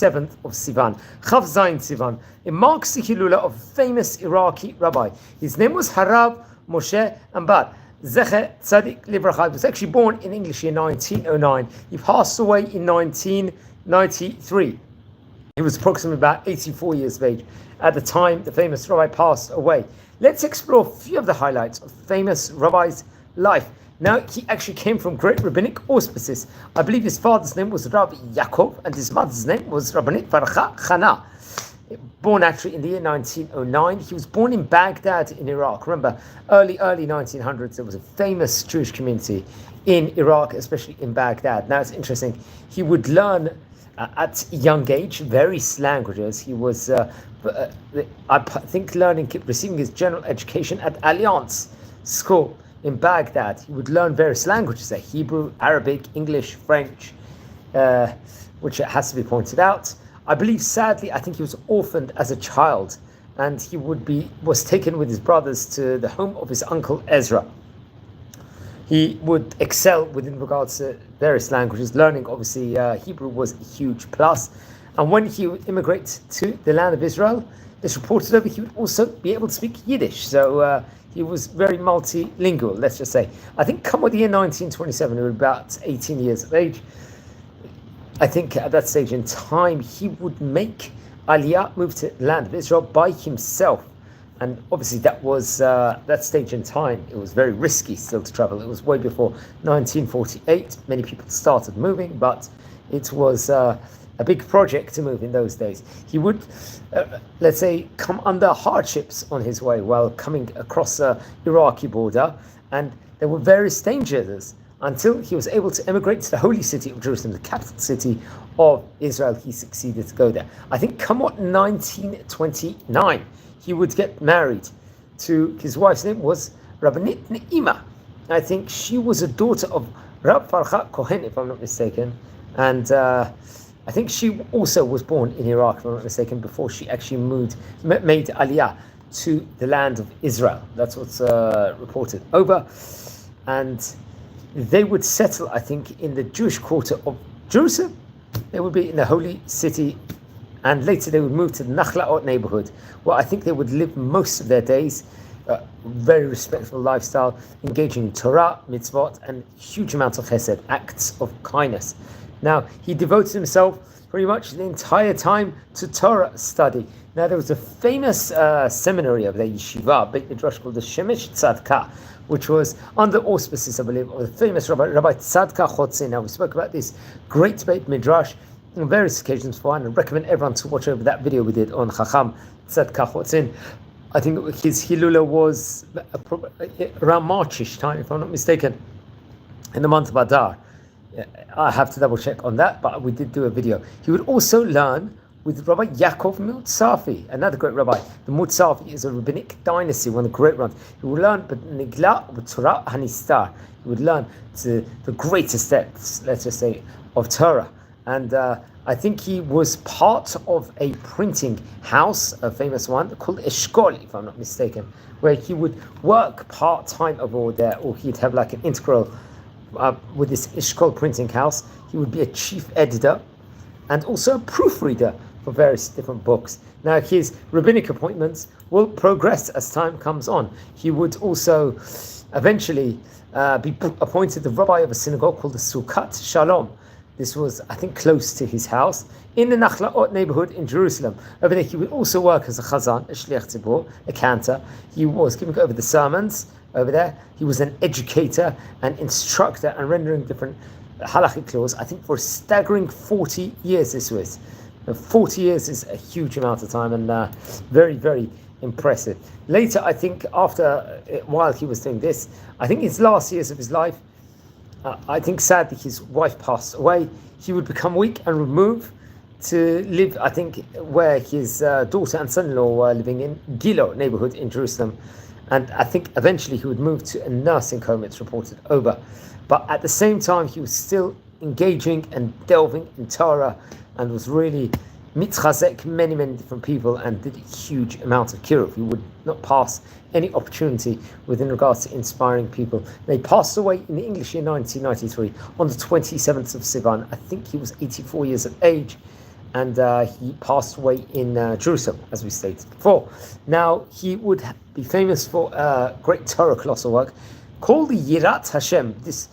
7th of Sivan, Chav Zayin Sivan. It marks the Hilula of a famous Iraqi rabbi. His name was Rabbi Moshe Amber Z'tl. He was actually born in English in 1909. He passed away in 1993. He was approximately about 84 years of age at the time the famous rabbi passed away. Let's explore a few of the highlights of famous rabbi's life. Now, he actually came from great rabbinic auspices. I believe his father's name was Rabbi Yaakov, and his mother's name was Rabbinit Farcha Chana. Born actually in the year 1909. He was born in Baghdad in Iraq. Remember, early 1900s, there was a famous Jewish community in Iraq, especially in Baghdad. Now, it's interesting. He would learn at a young age various languages. He was, I think, receiving his general education at Alliance School in Baghdad. He would learn various languages there: Hebrew, Arabic, English, French, which has to be pointed out. I believe, sadly, I think he was orphaned as a child, and he was taken with his brothers to the home of his uncle Ezra. He would excel within regards to various languages. Learning, obviously, Hebrew was a huge plus. And when he would immigrate to the land of Israel, it's reported over he would also be able to speak Yiddish. So he was very multilingual, let's just say. I think come with the year 1927, he was about 18 years of age. I think at that stage in time, he would make Aliyah, move to the land of Israel by himself. And obviously that was, that stage in time, it was very risky still to travel. It was way before 1948. Many people started moving, but it was a big project to move in those days. He would, let's say, come under hardships on his way while coming across the Iraqi border. And there were various dangers until he was able to emigrate to the holy city of Jerusalem, the capital city of Israel. He succeeded to go there. I think come what 1929, he would get married to, his wife's name was Rabbinit Ne'ima. I think she was a daughter of Rab Farcha Kohen, if I'm not mistaken. And I think she also was born in Iraq, if I'm not mistaken, before she actually made Aliyah to the land of Israel. That's what's reported over. And they would settle, I think, in the Jewish quarter of Jerusalem. They would be in the holy city, and later they would move to the נחלאות neighborhood, where I think they would live most of their days. Very respectful lifestyle, engaging in Torah, mitzvot, and huge amounts of chesed, acts of kindness. Now, he devoted himself pretty much the entire time to Torah study. Now, there was a famous seminary of the yeshiva, Beit Midrash, called the Shemesh Tzadka, which was under auspices, I believe, of the famous Rabbi Tzadka Chotzin. Now, we spoke about this great Beit Midrash on various occasions before, and I recommend everyone to watch over that video we did on Chacham Tzadka Chotzin. I think his Hilula was around Marchish time, if I'm not mistaken, in the month of Adar. I have to double check on that, but we did do a video. He would also learn with Rabbi Yaakov Mutzafi, another great rabbi. The Mutzafi is a rabbinic dynasty, one of the great ones. He would learn Nigla Torah Hanistar. He would learn to the greatest depths, let's just say, of Torah. And I think he was part of a printing house, a famous one, called Eshkol, if I'm not mistaken, where he would work part-time aboard there, or he'd have like an integral with this Eshkol printing house. He would be a chief editor and also a proofreader for various different books. Now, his rabbinic appointments will progress as time comes on. He would also eventually be appointed the rabbi of a synagogue called the Sוכת, Shalom. This was, I think, close to his house in the נחלאות neighborhood in Jerusalem. Over there, he would also work as a chazan, a shliach tzibur, a cantor. He was giving over the sermons over there. He was an educator and instructor and rendering different halachic laws, I think, for a staggering 40 years this was. 40 years is a huge amount of time, and very, very impressive. Later, I think, while he was doing this, I think his last years of his life, I think sadly his wife passed away. He would become weak and would move to live, I think, where his daughter and son-in-law were living in Gilo neighborhood in Jerusalem. And I think eventually he would move to a nursing home, it's reported over. But at the same time, he was still engaging and delving in Torah and was really mitzchazek many different people and did a huge amount of kiruv. He would not pass any opportunity within regards to inspiring people. They passed away in the English year 1993 on the 27th of Sivan. I think he was 84 years of age. and he passed away in Jerusalem, as we stated before. Now, he would be famous for a great Torah colossal work called the Yirat Hashem. This,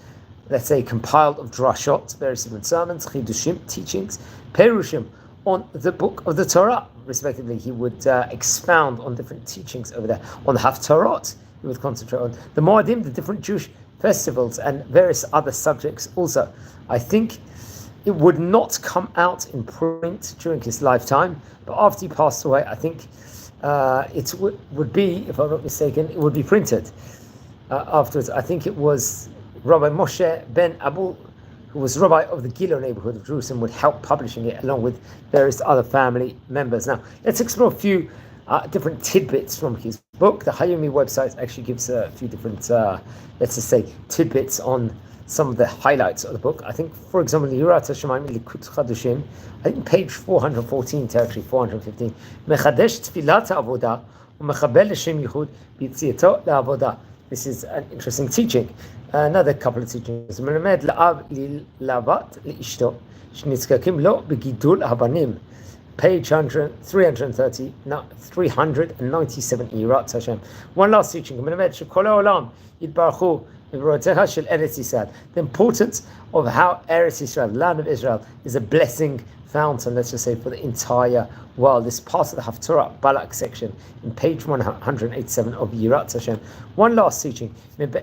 let's say, compiled of drashot, various different sermons, chidushim, teachings, perushim, on the book of the Torah, respectively. He would expound on different teachings over there. On the Haftarot, he would concentrate on the Moadim, the different Jewish festivals, and various other subjects also. I think it would not come out in print during his lifetime, but after he passed away, I think it would be, if I'm not mistaken, it would be printed afterwards. I think it was Rabbi Moshe ben Abu, who was rabbi of the Gilo neighborhood of Jerusalem, would help publishing it along with various other family members. Now, let's explore a few different tidbits from his book. The Hayumi website actually gives a few different, let's just say, tidbits on some of the highlights of the book. I think, for example, the Yirat Hashemayim Likut Chadushim, I think page 414 to actually 415, Mechadesh Tfilat Avodah, Umechabel L'Shem Yichud B'Yitziato La'avodah. This is an interesting teaching. Another couple of teachings. Melamed La'av Lavat L'Ishto, Shnitzkakim Lo B'Gidul Habanim, page 330, 397, Yirat Hashem. One last teaching. Melamed Shekol Ha'olam Yitbaruchu the importance of how Eretz Israel, the land of Israel, is a blessing fountain, let's just say, for the entire world. This part of the Haftarah Balak section in page 187 of Yirat Hashem. One last teaching. This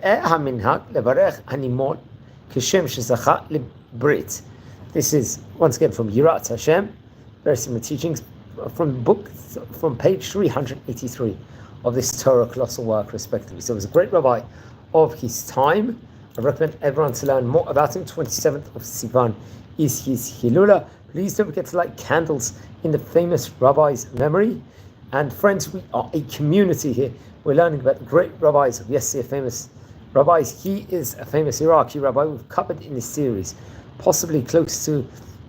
is once again from Yirat Hashem, very similar teachings from the book, from page 383 of this Torah colossal work, respectively. So it was a great rabbi of his time. I recommend everyone to learn more about him. 27th of Sivan is his Hilula. Please don't forget to light candles in the famous rabbi's memory. And friends, we are a community here. We're learning about the great rabbis of yesterday, famous rabbis. He is a famous Iraqi rabbi we've covered in this series, possibly close to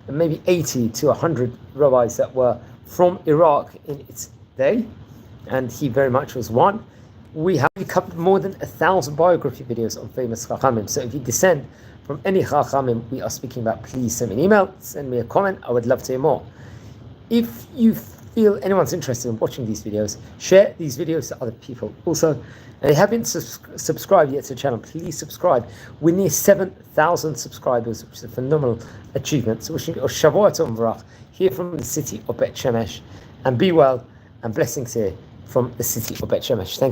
maybe 80 to 100 rabbis that were from Iraq in its day, and he very much was one. We have covered more than 1,000 biography videos on famous Chachamim. So if you descend from any Chachamim we are speaking about, please send me an email, send me a comment. I would love to hear more. If you feel anyone's interested in watching these videos, share these videos to other people. Also, and if you haven't subscribed yet to the channel, please subscribe. We're near 7,000 subscribers, which is a phenomenal achievement. So wishing you a Shavuot Tov V'rach here from the city of Bet Shemesh, and be well, and blessings here from the city of Bet Shemesh. Thank you.